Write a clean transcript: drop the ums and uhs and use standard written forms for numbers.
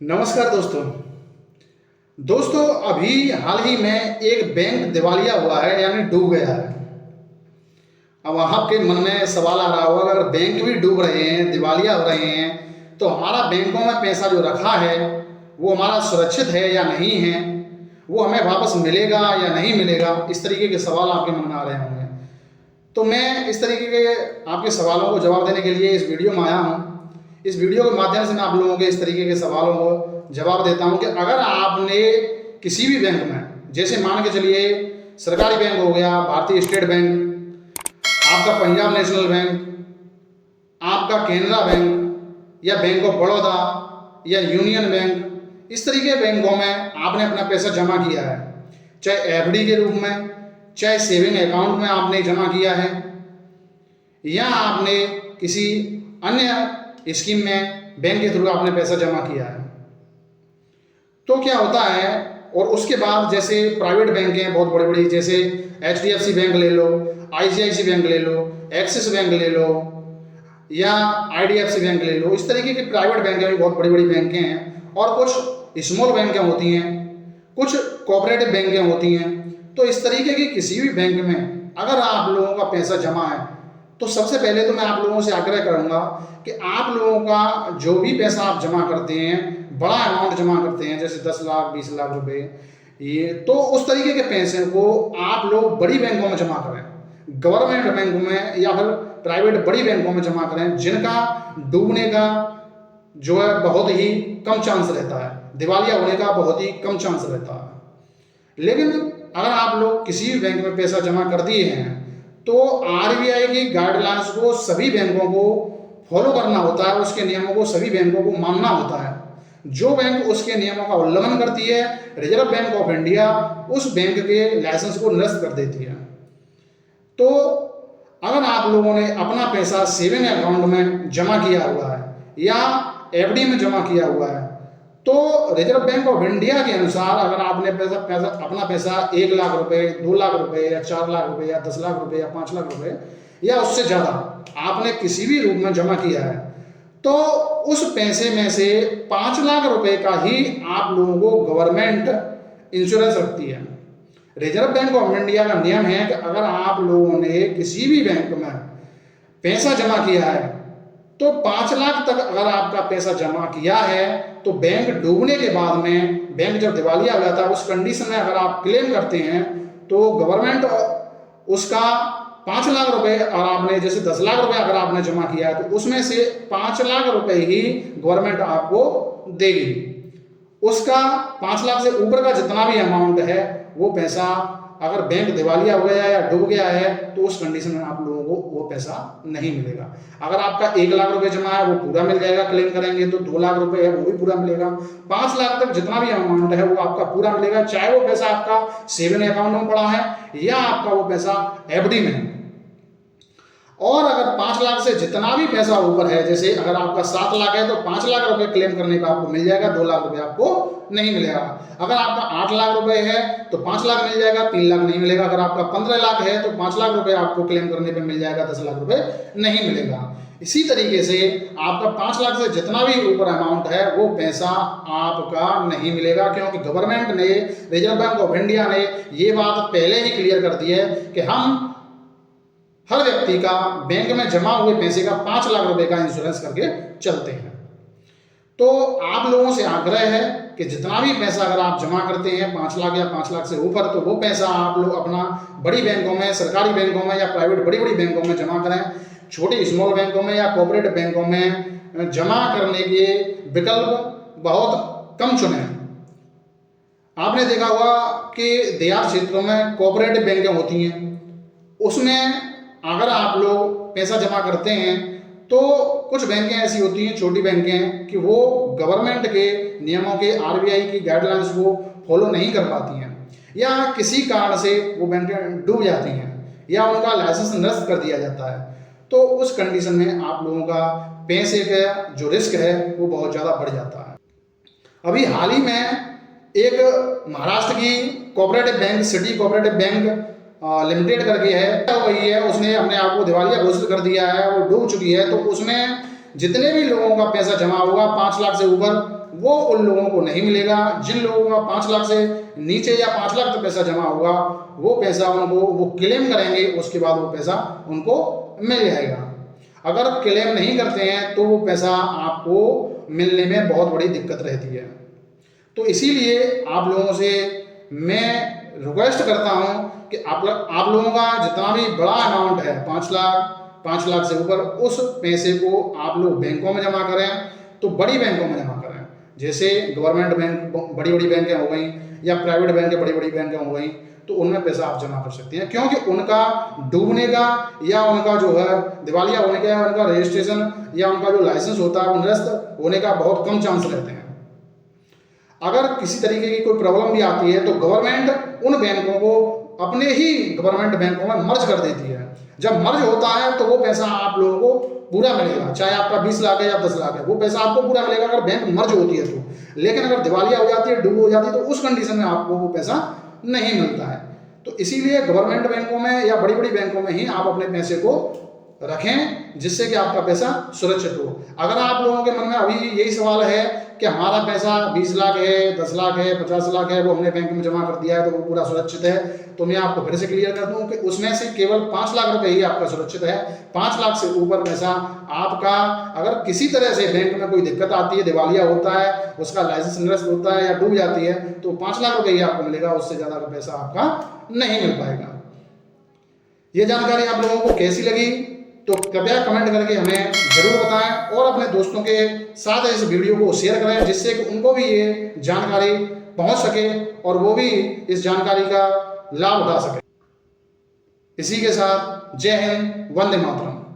नमस्कार दोस्तों। अभी हाल ही में एक बैंक दिवालिया हुआ है, यानी डूब गया है। अब आपके मन में सवाल आ रहा होगा, अगर बैंक भी डूब रहे हैं, दिवालिया हो रहे हैं, तो हमारा बैंकों में पैसा जो रखा है वो हमारा सुरक्षित है या नहीं है, वो हमें वापस मिलेगा या नहीं मिलेगा, इस तरीके के सवाल आपके मन में आ रहे होंगे। तो मैं इस तरीके के आपके सवालों को जवाब देने के लिए इस वीडियो में आया हूँ। इस वीडियो के माध्यम से मैं आप लोगों के इस तरीके के सवालों को जवाब देता हूँ कि अगर आपने किसी भी बैंक में, जैसे मान के चलिए सरकारी बैंक हो गया, भारतीय स्टेट बैंक, आपका पंजाब नेशनल बैंक, आपका कैनरा बैंक या बैंक ऑफ बड़ौदा या यूनियन बैंक, इस तरीके के बैंकों में आपने अपना पैसा जमा किया है, चाहे एफडी के रूप में, चाहे सेविंग अकाउंट में आपने जमा किया है, या आपने किसी अन्य स्कीम में बैंक के थ्रू आपने पैसा जमा किया है, तो क्या होता है। और उसके बाद जैसे प्राइवेट बैंक हैं बहुत बड़ी बड़ी, जैसे एचडीएफसी बैंक ले लो, आईसीआईसी बैंक ले लो, एक्सिस बैंक ले लो या आईडीएफसी बैंक ले लो, इस तरीके की प्राइवेट बैंकें भी बहुत बड़ी बड़ी बैंकें हैं। और कुछ स्मॉल बैंकें होती हैं, कुछ कोऑपरेटिव बैंकें होती हैं। तो इस तरीके की किसी भी बैंक में अगर आप लोगों का पैसा जमा है, तो सबसे पहले तो मैं आप लोगों से आग्रह करूंगा कि आप लोगों का जो भी पैसा आप जमा करते हैं, बड़ा अमाउंट जमा करते हैं, जैसे 10 लाख 20 लाख रुपए, ये तो उस तरीके के पैसे को आप लोग बड़ी बैंकों में जमा करें, गवर्नमेंट बैंक में या फिर प्राइवेट बड़ी बैंकों में जमा करें, जिनका डूबने का जो है बहुत ही कम चांस रहता है, दिवालिया होने का बहुत ही कम चांस रहता है। लेकिन अगर आप लोग किसी भी बैंक में पैसा जमा कर दिए हैं, तो आरबीआई की गाइडलाइंस को सभी बैंकों को फॉलो करना होता है, उसके नियमों को सभी बैंकों को मानना होता है। जो बैंक उसके नियमों का उल्लंघन करती है, रिजर्व बैंक ऑफ इंडिया उस बैंक के लाइसेंस को निरस्त कर देती है। तो अगर आप लोगों ने अपना पैसा सेविंग अकाउंट में जमा किया हुआ है या एफडी में जमा किया हुआ है, तो रिजर्व बैंक ऑफ इंडिया के अनुसार अगर आपने अपना पैसा 1 लाख रुपए, 2 लाख रुपए या 4 लाख रुपए या 10 लाख रुपए या 5 लाख रुपए या उससे ज़्यादा आपने किसी भी रूप में जमा किया है, तो उस पैसे में से 5 लाख रुपए का ही आप लोगों को गवर्नमेंट इंश्योरेंस रखती है। रिजर्व बैंक ऑफ इंडिया का नियम है कि अगर आप लोगों ने किसी भी बैंक में पैसा जमा किया है, तो 5 लाख तक अगर आपका पैसा जमा किया है, तो बैंक डूबने के बाद में, बैंक जब दिवालिया हो जाता है, उस कंडीशन में अगर आप क्लेम करते हैं, तो गवर्नमेंट उसका 5 लाख रुपए, और आपने जैसे 10 लाख रुपए अगर आपने जमा किया है, तो उसमें से 5 लाख रुपए ही गवर्नमेंट आपको देगी। उसका 5 लाख से ऊपर का जितना भी अमाउंट है, वो पैसा अगर बैंक दिवालिया हो गया या डूब गया है, तो उस कंडीशन में आप लोगों को वो पैसा नहीं मिलेगा। अगर आपका 1 लाख रुपए जमा है, वो पूरा मिल जाएगा, क्लेम करेंगे तो 2 लाख रुपए है वो भी पूरा मिलेगा। 5 लाख तक जितना भी अमाउंट है वो आपका पूरा मिलेगा, चाहे वो पैसा आपका सेविंग अकाउंट में पड़ा है या आपका वो पैसा एफडी में है। और अगर 5 लाख से जितना भी पैसा ऊपर है, जैसे अगर आपका 7 लाख है, तो 5 लाख रुपए क्लेम करने का आपको मिल जाएगा, 2 लाख रुपए आपको नहीं मिलेगा। अगर आपका 8 लाख रुपए है, तो 5 लाख मिल जाएगा, 3 लाख नहीं मिलेगा। अगर आपका 15 लाख है, तो 5 लाख रुपए आपको क्लेम करने पे मिल जाएगा, 10 लाख रुपए नहीं मिलेगा। इसी तरीके से आपका 5 लाख से जितना भी ऊपर अमाउंट है, वो पैसा आपका नहीं मिलेगा, क्योंकि गवर्नमेंट ने, रिजर्व बैंक ऑफ इंडिया ने ये बात पहले ही क्लियर कर दी है कि हम हर व्यक्ति का बैंक में जमा हुए पैसे का 5 लाख रुपए का इंश्योरेंस करके चलते हैं। तो आप लोगों से आग्रह है कि जितना भी पैसा अगर आप जमा करते हैं 5 लाख या 5 लाख से ऊपर, तो वो पैसा आप लोग अपना बड़ी बैंकों में, सरकारी बैंकों में या प्राइवेट बड़ी बड़ी बैंकों में जमा करें। छोटी स्मॉल बैंकों में या कोऑपरेटिव बैंकों में जमा करने के विकल्प बहुत कम चुने। आपने देखा होगा कि देहात क्षेत्रों में कोऑपरेटिव बैंकें होती हैं, उसमें अगर आप लोग पैसा जमा करते हैं, तो कुछ बैंकें ऐसी होती हैं, छोटी बैंकें हैं, कि वो गवर्नमेंट के नियमों के, आरबीआई की गाइडलाइंस को फॉलो नहीं कर पाती हैं, या किसी कारण से वो बैंकें डूब जाती हैं या उनका लाइसेंस निरस्त कर दिया जाता है। तो उस कंडीशन में आप लोगों का पैसे का जो रिस्क है वो बहुत ज़्यादा बढ़ जाता है। अभी हाल ही में एक महाराष्ट्र की cooperative bank, city cooperative bank limited करके है, वही है, उसने अपने आप को दिवालिया घोषित कर दिया है, वो डूब चुकी है। तो उसमें जितने भी लोगों का पैसा जमा होगा 5 लाख से ऊपर, वो उन लोगों को नहीं मिलेगा। जिन लोगों का 5 लाख से नीचे या 5 लाख तक पैसा जमा होगा, वो पैसा उनको वो क्लेम करेंगे, उसके बाद वो पैसा उनको मिल जाएगा। अगर क्लेम नहीं करते हैं तो वो पैसा आपको मिलने में बहुत बड़ी दिक्कत रहती है। तो इसीलिए आप लोगों से मैं रिक्वेस्ट करता हूं कि आप लोगों का जितना भी बड़ा अमाउंट है, 5 लाख से ऊपर, उस पैसे को आप लोग बैंकों में जमा करें, तो बड़ी बैंकों में जमा करें। जैसे गवर्नमेंट बैंक, बड़ी बड़ी बैंकें हो गई, या प्राइवेट बैंकें, बड़ी बड़ी बैंकें हो गई, तो उनमें पैसा आप जमा कर सकते हैं। क्योंकि उनका डूबने का या उनका जो है दिवालिया होने का, या उनका रजिस्ट्रेशन या उनका जो लाइसेंस होता है वो निरस्त होने का बहुत कम चांस रहते हैं। अगर किसी तरीके की कोई प्रॉब्लम भी आती है तो गवर्नमेंट उन बैंकों को अपने ही गवर्नमेंट बैंकों में मर्ज कर देती है। जब मर्ज होता है तो वो पैसा आप लोगों को पूरा मिलेगा, चाहे आपका 20 लाख है या 10 लाख है, वो पैसा आपको पूरा मिलेगा अगर बैंक मर्ज होती है तो। लेकिन अगर दिवालिया हो जाती है, डूब हो जाती है, तो उस कंडीशन में आपको वो पैसा नहीं मिलता है। तो इसीलिए गवर्नमेंट बैंकों में या बड़ी बड़ी बैंकों में ही आप अपने पैसे को रखें, जिससे कि आपका पैसा सुरक्षित हो। अगर आप लोगों के मन में अभी यही सवाल है कि हमारा पैसा 20 लाख है, 10 लाख है, 50 लाख है, वो हमने बैंक में जमा कर दिया है तो वो पूरा सुरक्षित है, तो मैं आपको फिर से क्लियर कर दूं कि उसमें से केवल 5 लाख रुपए ही आपका सुरक्षित है। 5 लाख से ऊपर पैसा आपका, अगर किसी तरह से बैंक में कोई दिक्कत आती है, दिवालिया होता है, उसका लाइसेंस निरस्त होता है या डूब जाती है, तो 5 लाख रुपए ही आपको मिलेगा, उससे ज़्यादा का पैसा आपका नहीं मिल पाएगा। ये जानकारी आप लोगों को कैसी लगी तो कृपया कमेंट करके हमें जरूर बताएं, और अपने दोस्तों के साथ इस वीडियो को शेयर करें, जिससे कि उनको भी ये जानकारी पहुंच सके और वो भी इस जानकारी का लाभ उठा सके। इसी के साथ जय हिंद, वंदे मातरम।